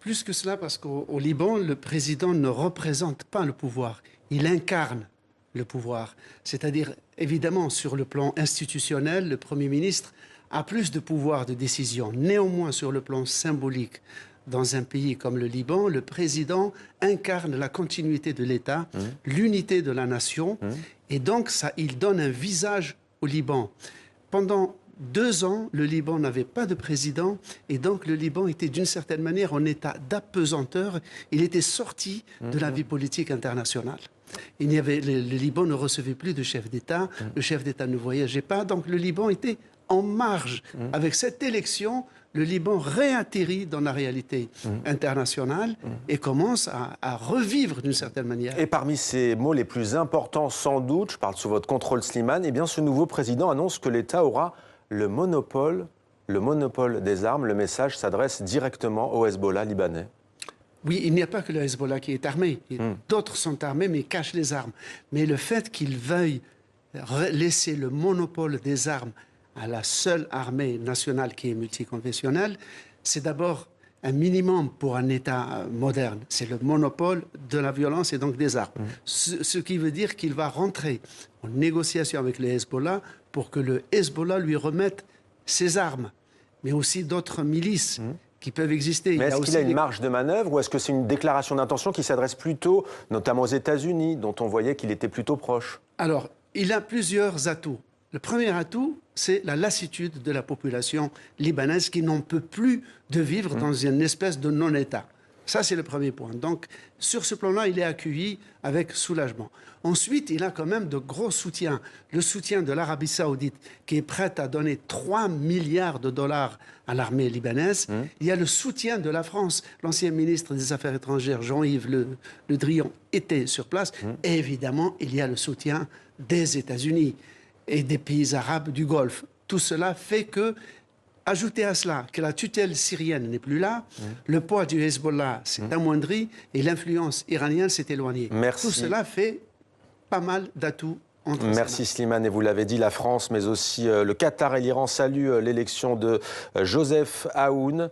Plus que cela, parce qu'au Liban, le président ne représente pas le pouvoir, il incarne le pouvoir. C'est-à-dire, évidemment, sur le plan institutionnel, le Premier ministre a plus de pouvoir de décision. Néanmoins, sur le plan symbolique, dans un pays comme le Liban, le président incarne la continuité de l'État, l'unité de la nation, et donc ça, il donne un visage au Liban. Pendant 2 ans, le Liban n'avait pas de président et donc le Liban était d'une certaine manière en état d'apesanteur. Il était sorti de la vie politique internationale. Le Liban ne recevait plus de chef d'État, le chef d'État ne voyageait pas, donc le Liban était en marge. Avec cette élection, le Liban réatterrit dans la réalité internationale et commence à revivre d'une certaine manière. Et parmi ces mots les plus importants, sans doute, je parle sous votre contrôle, Slimane, eh bien ce nouveau président annonce que l'État aura le monopole des armes. Le message s'adresse directement au Hezbollah libanais. Oui, il n'y a pas que le Hezbollah qui est armé. D'autres sont armés mais cachent les armes. Mais le fait qu'il veuille laisser le monopole des armes à la seule armée nationale qui est multiconfessionnelle, c'est d'abord un minimum pour un État moderne. C'est le monopole de la violence et donc des armes. Ce qui veut dire qu'il va rentrer en négociation avec le Hezbollah pour que le Hezbollah lui remette ses armes, mais aussi d'autres milices qui peuvent exister. Mais est-ce qu'il a une marge de manœuvre ou est-ce que c'est une déclaration d'intention qui s'adresse plutôt, notamment aux États-Unis, dont on voyait qu'il était plutôt proche? Alors, il a plusieurs atouts. Le premier atout, c'est la lassitude de la population libanaise qui n'en peut plus de vivre dans une espèce de non-État. Ça, c'est le premier point. Donc, sur ce plan-là, il est accueilli avec soulagement. Ensuite, il a quand même de gros soutiens. Le soutien de l'Arabie saoudite, qui est prête à donner 3 milliards de dollars à l'armée libanaise. Il y a le soutien de la France. L'ancien ministre des Affaires étrangères, Jean-Yves Le Drian, était sur place. Et évidemment, il y a le soutien des États-Unis et des pays arabes du Golfe. Tout cela fait que, ajoutez à cela que la tutelle syrienne n'est plus là, le poids du Hezbollah s'est amoindri et l'influence iranienne s'est éloignée. Merci. Tout cela fait pas mal d'atouts entre Merci Slimane, et vous l'avez dit, la France, mais aussi le Qatar et l'Iran saluent l'élection de Joseph Aoun.